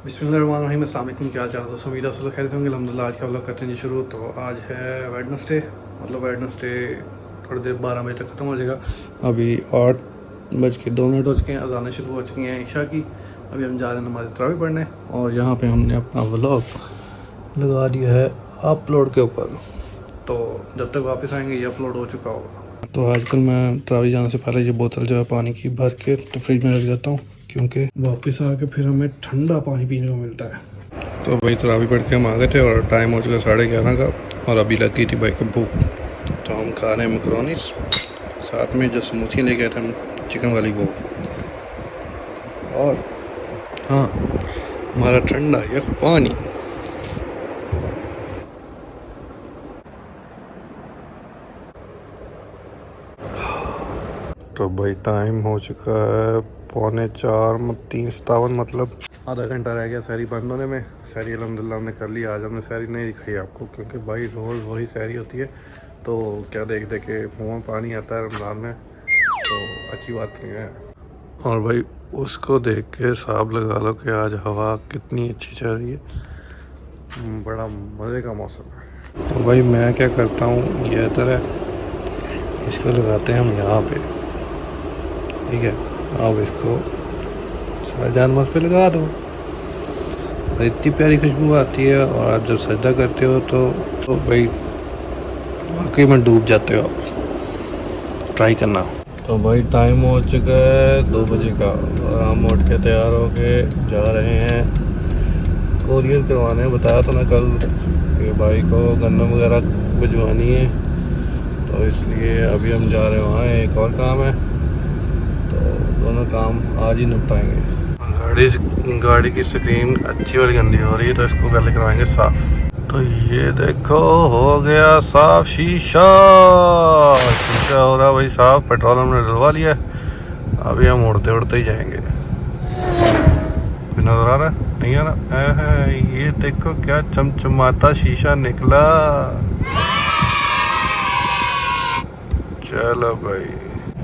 बिस्मिल्लाहिर्रहमानिर्रहीम, अस्सलाम वालेकुम। क्या चाह दोस्तों, उम्मीद है सब लोग खैर से होंगे। अल्हम्दुलिल्लाह आज का व्लॉग करते हैं जी शुरू। तो आज है वेडनेसडे, मतलब वेडनेसडे थोड़ी देर 12 बजे तक ख़त्म हो जाएगा। अभी 8:02 हो चुके हैं, अज़ानें शुरू हो चुकी हैं ईशा की। अभी हम जा रहे हैं नमाज़ तरावी पढ़ने और यहाँ पे हमने अपना व्लॉग लगा दिया है अपलोड के ऊपर। तो जब तक वापस आएंगे ये अपलोड हो चुका होगा। तो आजकल मैं तरावी जाने से पहले ये बोतल जो है पानी की भर के तो फ्रिज में रख देता हूँ, क्योंकि वापस आके फिर हमें ठंडा पानी पीने को मिलता है। तो भाई तरावी पढ़ के हम आ गए थे और टाइम हो चुका 11:30 का और अभी लग गई थी भाई को भूख। तो हम खा रहे हैं मैकरोनीस, साथ में जो समोसे ले गए थे हम चिकन वाली वो, और हाँ हमारा ठंडा यह पानी। तो भाई टाइम हो चुका है 3:45, मतलब आधा घंटा रह गया सहरी बंद होने में। सहरी अल्हम्दुलिल्लाह हमने कर लिया। आज हमने सहरी नहीं दिखाई आपको, क्योंकि भाई रोज़ वही सहरी होती है, तो क्या देख देख के मुँह में पानी आता है रमज़ान में, तो अच्छी बात नहीं है। और भाई उसको देख के हिसाब लगा लो कि आज हवा कितनी अच्छी चल रही है, बड़ा मज़े का मौसम है। तो भाई मैं क्या करता हूँ, ये तरह इसको लगाते हैं हम यहाँ पे, ठीक है। आप इसको जानवर पे लगा दो, इतनी प्यारी खुशबू आती है। और आप जब सजदा करते हो तो भाई वाकई में डूब जाते हो आप, ट्राई करना। तो भाई टाइम हो चुका है 2 बजे का और हम उठ के तैयार हो के जा रहे हैं कोरियर करवाने। बताया था ना कल कि भाई को गन्ना वगैरह भिजवानी है, तो इसलिए अभी हम जा रहे हैं वहाँ। एक और काम है, तो दोनों काम आज ही निपटाएंगे। गाड़ी की स्क्रीन अच्छी वाली गंदी हो रही है, तो इसको पहले करवाएंगे साफ। तो ये देखो हो गया साफ शीशा हो रहा भाई साफ। पेट्रोल हमने डलवा लिया, अभी हम उड़ते उड़ते ही जाएंगे। नजर आ रहा है नहीं आ रहा है? ये देखो क्या चमचमाता शीशा निकला। चलो भाई।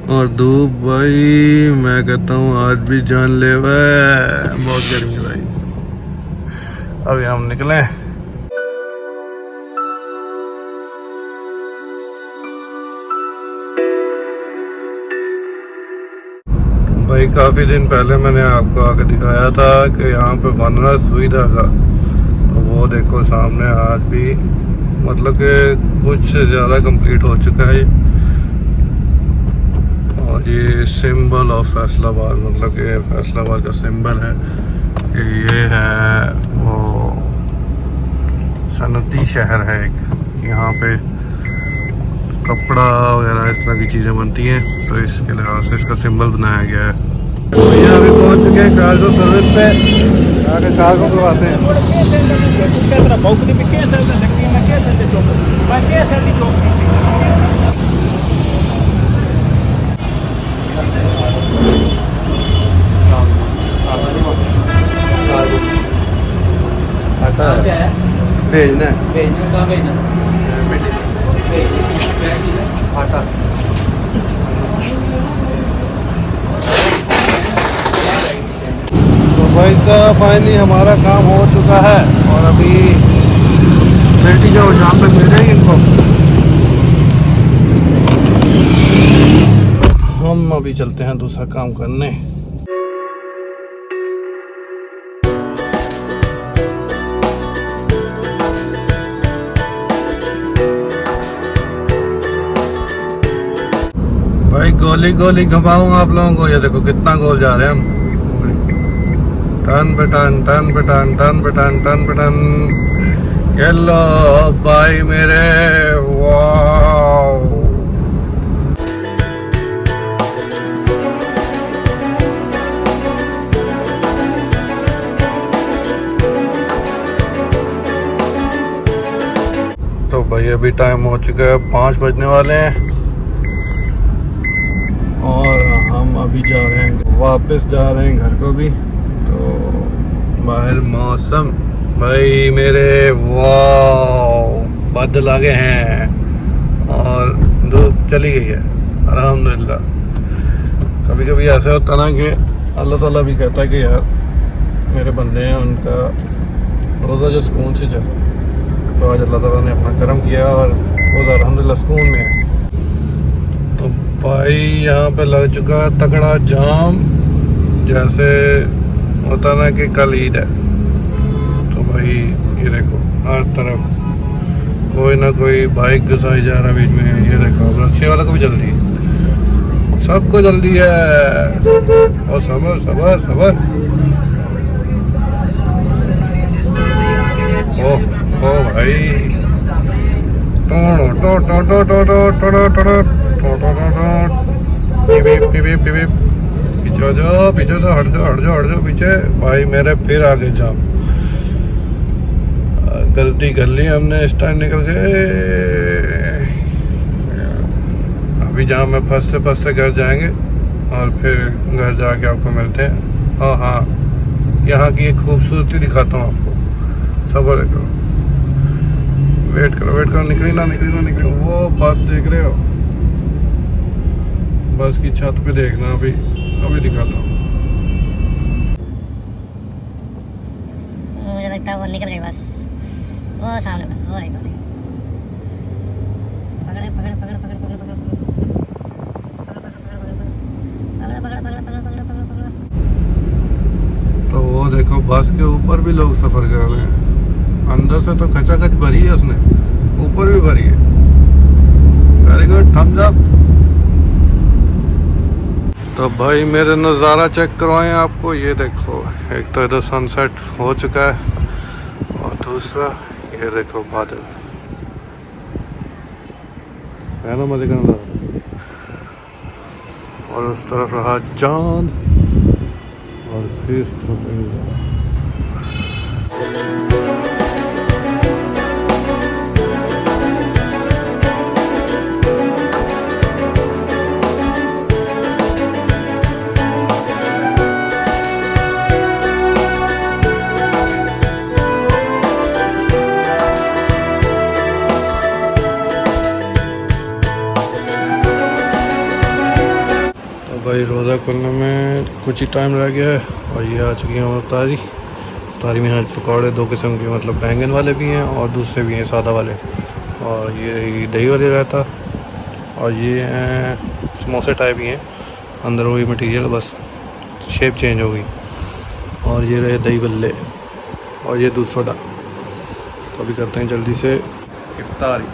और धूप भाई मैं कहता हूँ आज भी जानलेवा है, बहुत गर्मी है भाई। अभी हम निकले। भाई काफ़ी दिन पहले मैंने आपको आके दिखाया था कि यहाँ पे बन रहा सुविधा का, तो वो देखो सामने आज भी, मतलब कि कुछ से ज़्यादा कंप्लीट हो चुका है। और ये सिंबल ऑफ फैसलाबाद, मतलब कि फैसलाबाद का सिंबल है कि ये है वो सनती शहर है एक। यहाँ पे कपड़ा वगैरह इस तरह की चीज़ें बनती हैं, तो इसके लिहाज से इसका सिंबल बनाया गया है। तो ये अभी पहुँच चुके हैं कार्गो सर्विस पे, आगे कार्गो करवाते हैं। भेजना है, कहाँ भेजना? आटा। तो भाई साहब फाइनली हमारा काम हो चुका है और अभी बेटी जाओ जहाँ पे मिले इनको, हम अभी चलते हैं दूसरा काम करने। भाई गोली गोली घुमाऊँ आप लोगों को, ये देखो कितना गोल जा रहे हैं हम। टन पे टन, टन पे टन, टन पे टन, टन पे टन। ये लो भाई मेरे, वाह। तो भाई अभी टाइम हो चुका है 5 बजने वाले हैं और हम अभी जा रहे हैं वापस, जा रहे हैं घर को भी। तो बाहर मौसम भाई मेरे, वाह, बादल आ गए हैं और धूप चली गई है अल्हम्दुलिल्लाह। कभी कभी ऐसा होता ना कि अल्लाह ताला भी कहता है कि यार मेरे बंदे हैं उनका रोज़ा जो सुकून से चल, तो आज अल्लाह ताला ने अपना करम किया और रोज़ा अल्हम्दुलिल्लाह सुकून में है। तो भाई यहाँ पे लग चुका है तगड़ा जाम, जैसे होता ना कि कल ईद है। तो भाई ये देखो हर तरफ कोई ना कोई बाइक घुसाई जा रहा है बीच में। ये देखो रक्शे वाला को भी जल्दी है, सबको जल्दी है। और सबर सबर सबर। ओ भाई टो टो टो टो टो टो टो टो टो, पीछे हो जाओ, पीछे तो हट जाओ पीछे। भाई मेरे फिर आगे जाओ, गलती कर ली हमने इस टाइम निकल के। अभी जहाँ में फंसते घर जाएंगे और फिर घर जाके आपको मिलते हैं। हाँ यहाँ की एक खूबसूरती दिखाता हूँ आपको। सब्र करो, वेट करो, निकली ना। वो बस देख रहे हो, बस की छत पे देखना। अभी दिखाता हूँ। मुझे लगता है वो निकल गई बस, वो सामने बस, वो रही। तो वो देखो बस के ऊपर भी लोग सफ़र कर रहे हैं। अंदर से तो खचाखच भरी है उसने, ऊपर भी भरी है। Very good, thumbs up. तो भाई मेरे नज़ारा चेक करवाएं आपको। ये देखो, एक तो इधर सनसेट हो चुका है और दूसरा ये देखो बादल है ना, मजे का नज़ारा। और उस तरफ रहा चांद और फिर इस तरफ भाई रोज़ा खोलने में कुछ ही टाइम रह गया है। और ये आ चुकी है तारी में। यहाँ पकौड़े दो किस्म के, मतलब बैंगन वाले भी हैं और दूसरे भी हैं सादा वाले। और ये दही वाले रहता, और ये हैं समोसे टाइप ही हैं, अंदर वही मटेरियल, बस शेप चेंज हो गई। और ये रहे दही बल्ले और ये दूध सोडा। तो अभी करते हैं जल्दी से इफ्तारी।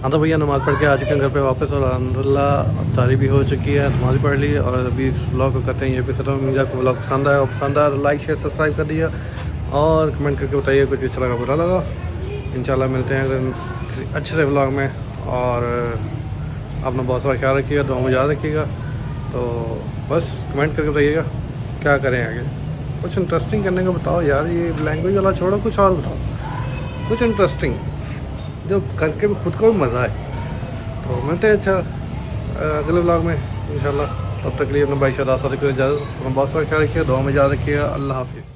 हाँ तो भैया नमाज़ पढ़ के आ चुके हैं घर पे वापस, और अल्हम्दुलिल्लाह इफ्तारी भी हो चुकी है, नमाज़ पढ़ ली। और अभी इस व्लॉग को करते हैं ये भी ख़त्म। उम्मीद है आपको व्लॉग पसंद आया तो लाइक शेयर सब्सक्राइब कर दिया और कमेंट करके बताइए कुछ अच्छा लगा बुरा लगा। इंशाल्लाह मिलते हैं किसी अच्छे से व्लॉग में। और अपना बहुत सारा ख्याल रखिएगा, दुआ में याद रखिएगा। तो बस कमेंट करके बताइएगा क्या करें आगे, कुछ इंटरेस्टिंग करने को बताओ यार। ये लैंग्वेज वाला छोड़ो, कुछ और बताओ, कुछ इंटरेस्टिंग जो करके भी खुद को भी मज़ा आए। तो मिलते हैं अच्छा अगले व्लॉग में इंशाल्लाह। तब तक के लिए अपना भाई शादात को इजाज़त। अपना बहुत सारा ख्याल रखिएगा, दुआ में याद रखिएगा। अल्लाह हाफिज़।